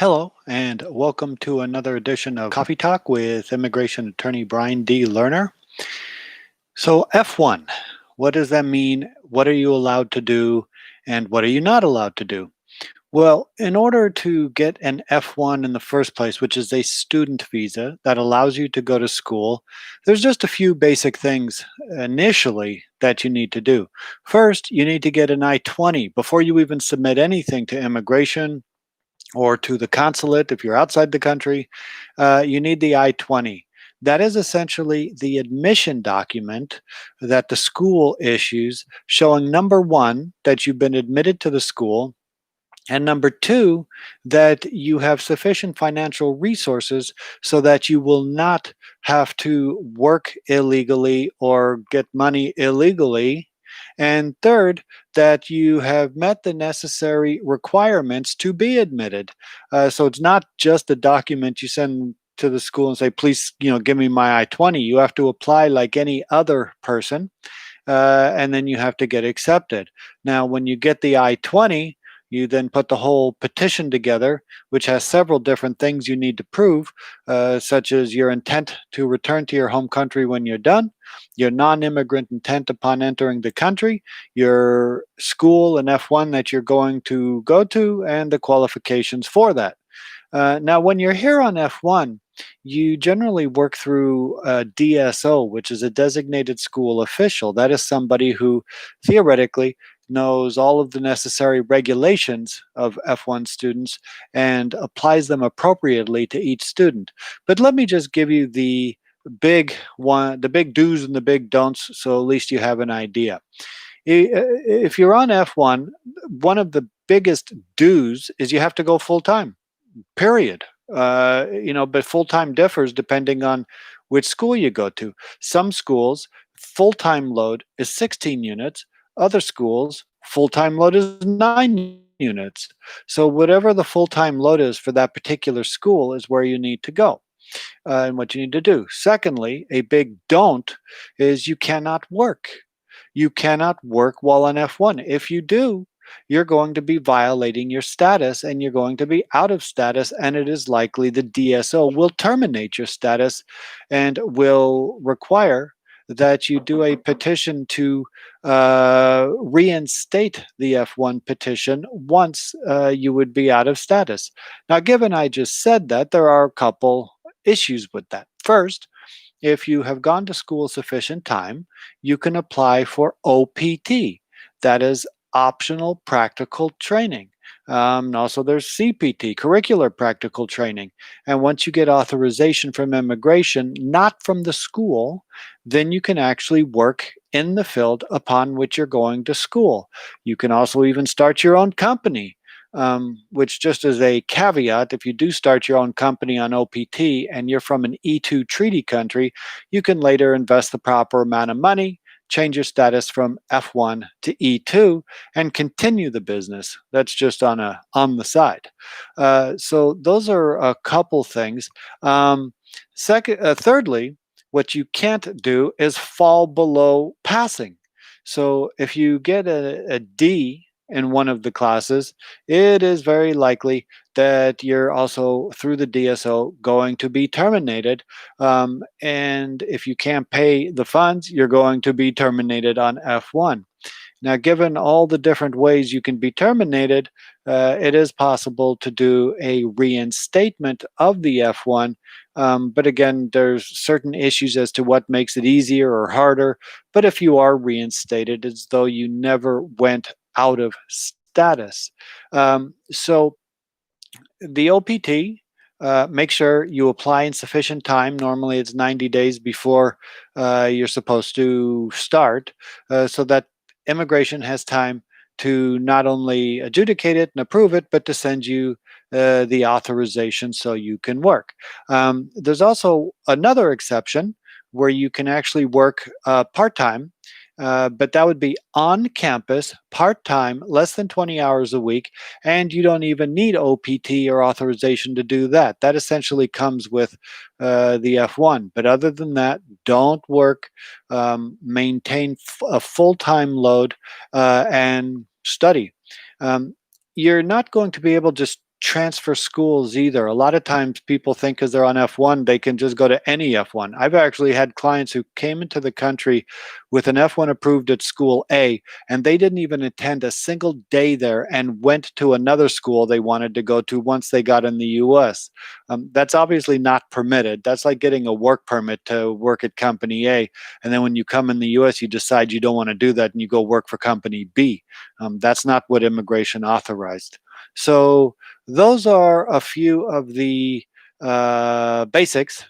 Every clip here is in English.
Hello, and welcome to another edition of Coffee Talk with immigration attorney Brian D. Lerner. So, F1, what does that mean? What are you allowed to do, and what are you not allowed to do? Well, in order to get an F1 in the first place, which is a student visa that allows you to go to school, there's just a few basic things initially that you need to do. First, you need to get an I-20 before you even submit anything to immigration or to the consulate if you're outside the country. You need the I-20. That is essentially the admission document that the school issues showing number one, that you've been admitted to the school, and number two, that you have sufficient financial resources so that you will not have to work illegally or get money illegally. And third, that you have met the necessary requirements to be admitted. So it's not just a document you send to the school and say, please, give me my I-20. You have to apply like any other person, and then you have to get accepted. Now, when you get the I-20, you then put the whole petition together, which has several different things you need to prove, such as your intent to return to your home country when you're done, your non-immigrant intent upon entering the country, your school and F1 that you're going to go to, and the qualifications for that. Now, when you're here on F1, you generally work through a DSO, which is a designated school official. That is somebody who theoretically knows all of the necessary regulations of F1 students and applies them appropriately to each student. But let me just give you the big do's and the big don'ts, so at least you have an idea. If you're on F1, one of the biggest do's is you have to go full time, period. But full time differs depending on which school you go to. Some schools, full time load is 16 units. Other schools, full time load is 9 units. So, whatever the full time load is for that particular school is where you need to go, and what you need to do. Secondly, a big don't is you cannot work. You cannot work while on F1. If you do, you're going to be violating your status and you're going to be out of status, and it is likely the DSO will terminate your status and will require that you do a petition to reinstate the F1 petition once you would be out of status. Now, given I just said that, there are a couple issues with that. First, if you have gone to school sufficient time, you can apply for OPT. That is optional practical training. Also, there's CPT, curricular practical training. And once you get authorization from immigration, not from the school, then you can actually work in the field upon which you're going to school. You can also even start your own company. Which, just as a caveat, if you do start your own company on OPT and you're from an E2 treaty country, you can later invest the proper amount of money, change your status from F1 to E2, and continue the business. That's just on the side. So those are a couple things. Thirdly, what you can't do is fall below passing. So if you get a D in one of the classes, it is very likely that you're also, through the DSO, going to be terminated. And if you can't pay the funds, you're going to be terminated on F1. Now, given all the different ways you can be terminated, it is possible to do a reinstatement of the F1. But again, there's certain issues as to what makes it easier or harder. But if you are reinstated, it's though you never went out of status. So the OPT, make sure you apply in sufficient time. Normally, it's 90 days before you're supposed to start, so that immigration has time to not only adjudicate it and approve it, but to send you the authorization so you can work. There's also another exception where you can actually work part-time, but that would be on campus, part-time, less than 20 hours a week, and you don't even need OPT or authorization to do that. That essentially comes with the F1. But other than that, don't work, maintain a full-time load, and study. You're not going to be able to just transfer schools either. A lot of times people think because they're on F1, they can just go to any F1. I've actually had clients who came into the country with an F1 approved at school A, and they didn't even attend a single day there and went to another school they wanted to go to once they got in the US. That's obviously not permitted. That's like getting a work permit to work at company A. And then when you come in the US, you decide you don't want to do that and you go work for company B. That's not what immigration authorized. So, those are a few of the basics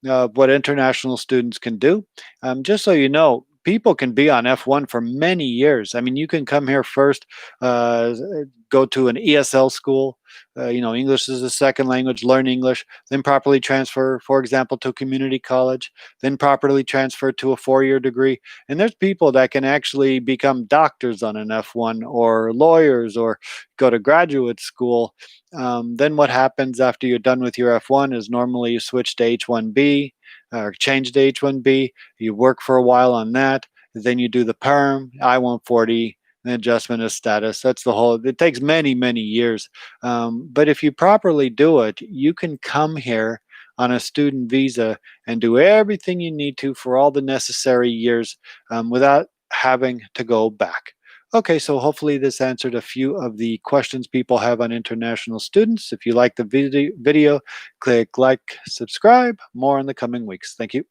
what international students can do. Just so you know, people can be on F1 for many years. I mean, you can come here first, go to an ESL school, English is a second language, learn English, then properly transfer, for example, to community college, then properly transfer to a 4-year degree. And there's people that can actually become doctors on an F1 or lawyers or go to graduate school. Then what happens after you're done with your F1 is normally you switch to H1B or change to H1B. You work for a while on that. Then you do the perm, I-140, the adjustment of status. That's the whole, it takes many, many years. But if you properly do it, you can come here on a student visa and do everything you need to for all the necessary years without having to go back. Okay, so hopefully this answered a few of the questions people have on international students. If you like the video, click like, subscribe. More in the coming weeks. Thank you.